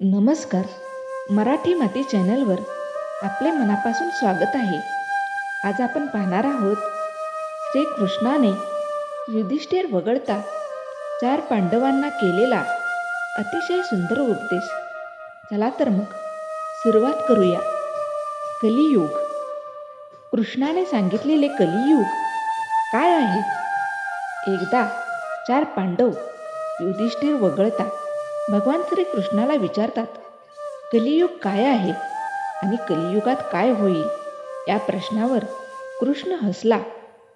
नमस्कार. मराठी माती चॅनलवर आपले मनापासून स्वागत आहे. आज आपण पाहणार आहोत श्रीकृष्णाने युधिष्ठिर वगळता 4 पांडवांना केलेला अतिशय सुंदर उपदेश. चला तर मग सुरुवात करूया. कलियुग. कृष्णाने सांगितलेले कलियुग काय आहे? एकदा 4 पांडव युधिष्ठिर वगळता भगवान श्रीकृष्णाला विचारतात, कलियुग काय आहे आणि कलियुगात काय होईल? या प्रश्नावर कृष्ण हसला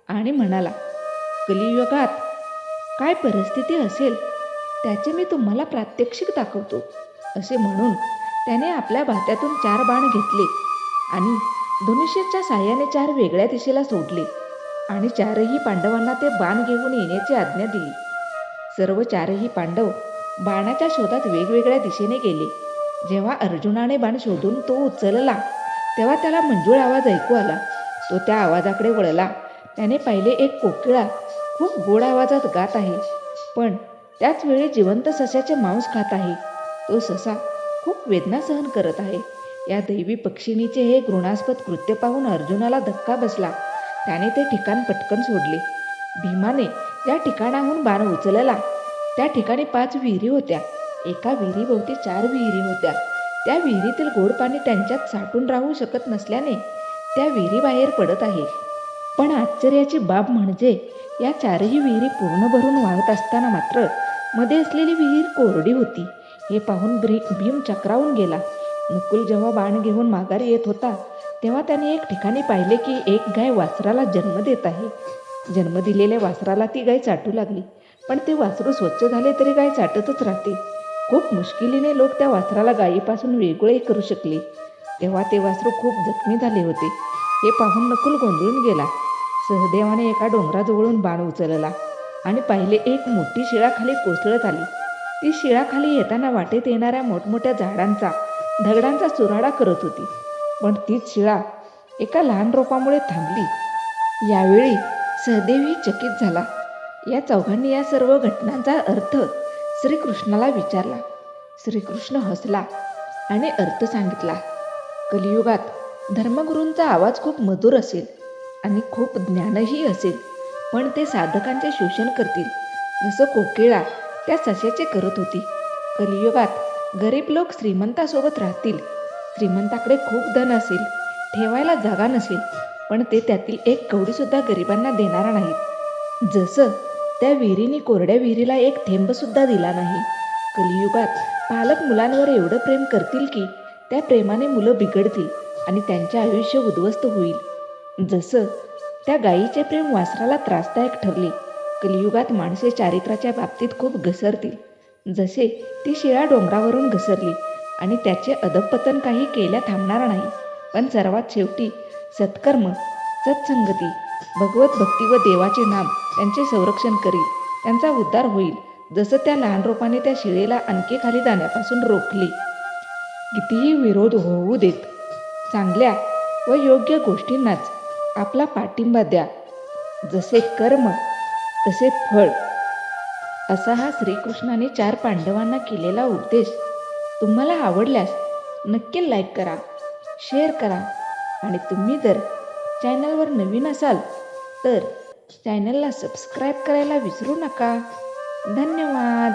आणि म्हणाला, कलियुगात काय परिस्थिती असेल त्याचे मी तुम्हाला प्रात्यक्षिक दाखवतो. असे म्हणून त्याने आपल्या भात्यातून 4 बाण घेतले आणि धनुष्याच्या साह्याने 4 वेगळ्या दिशेला सोडले आणि 4ही पांडवांना ते बाण घेऊन येण्याची आज्ञा दिली. सर्व 4ही पांडव बाणाच्या शोधात वेगवेगळ्या दिशेने गेले. जेव्हा अर्जुनाने बाण शोधून तो उचलला तेव्हा त्याला मंजूळ आवाज ऐकू आला. तो त्या आवाजाकडे वळला. त्याने पाहिले एक कोकिळा खूप गोड आवाजात गात आहे, पण त्याच वेळी जिवंत सस्याचे मांस खात आहे. तो ससा खूप वेदना सहन करत आहे. या दैवी पक्षिणीचे हे घृणास्पद कृत्य पाहून अर्जुनाला धक्का बसला. त्याने ते ठिकाण पटकन सोडले. भीमाने या ठिकाणाहून बाण उचलला. त्या ठिकाणी 5 विहिरी होत्या. एका विहिरीभोवती 4 विहिरी होत्या. त्या विहिरीतील गोड पाणी त्यांच्यात साठून राहू शकत नसल्याने त्या विहिरी बाहेर पडत आहे. पण आश्चर्याची बाब म्हणजे या 4ही विहिरी पूर्ण भरून वाहत असताना मात्र मध्ये असलेली विहीर कोरडी होती. हे पाहून भीम चक्रावून गेला. नकुल जेव्हा बाण घेऊन माघारी येत होता तेव्हा त्याने एक ठिकाणी पाहिले की एक गाय वासराला जन्म देत आहे. जन्म दिलेल्या वासराला ती गाय चाटू लागली, पण ते वासरू स्वच्छ झाले तरी गाय चाटतच राहते. खूप मुश्किलीने लोक त्या वासराला गायीपासून वेगळे करू शकले. तेव्हा ते वासरू खूप जखमी झाले होते. हे पाहून नकुल गोंधळून गेला. सहदेवाने एका डोंगराजवळून बाण उचलला आणि पाहिले एक मोठी शिळा खाली कोसळत आली. ती शिळा खाली येताना वाटेत येणाऱ्या मोठमोठ्या झाडांचा दगडांचा चुराडा करत होती, पण तीच शिळा एका लहान रोपामुळे थांबली. यावेळी सहदेवही चकित झाला. या चौघांनी या सर्व घटनांचा अर्थ श्रीकृष्णाला विचारला. श्रीकृष्ण हसला आणि अर्थ सांगितला. कलियुगात धर्मगुरूंचा आवाज खूप मधुर असेल आणि खूप ज्ञानही असेल, पण ते साधकांचे शोषण करतील, जसं कोकिळा त्या सस्याचे करत होती. कलियुगात गरीब लोक श्रीमंतासोबत राहतील. श्रीमंताकडे खूप धन असेल, ठेवायला जागा नसेल, पण ते त्यातील एक कवडीसुद्धा गरिबांना देणारा नाहीत. जसं त्या विहिरीने कोरड्या विहिरीला एक थेंबसुद्धा दिला नाही. कलियुगात पालक मुलांवर एवढं प्रेम करतील की त्या प्रेमाने मुलं बिघडतील आणि त्यांचे आयुष्य उद्ध्वस्त होईल. जसं त्या गायीचे प्रेम वासराला त्रासदायक ठरले. कलियुगात माणसे चारित्र्याच्या बाबतीत खूप घसरतील. जसे ती शिळा डोंगरावरून घसरली आणि त्याचे अधःपतन काही केल्या थांबणार नाही, पण सर्वात शेवटी सत्कर्म, सत्संगती, भगवत भक्ती व देवाचे नाम त्यांचे संरक्षण करील, त्यांचा उद्धार होईल. जसं त्या लहान रोपाने त्या शिळेला आणखी खाली जाण्यापासून रोखले. कितीही विरोध होऊ देत, चांगल्या व योग्य गोष्टींनाच आपला पाठिंबा द्या. जसे कर्म तसे फळ, असा हा श्रीकृष्णाने 4 पांडवांना केलेला उपदेश तुम्हाला आवडल्यास नक्की लाईक करा, शेअर करा आणि तुम्ही जर चॅनलवर नवीन असाल तर चॅनलला सबस्क्राईब करायला विसरू नका. धन्यवाद.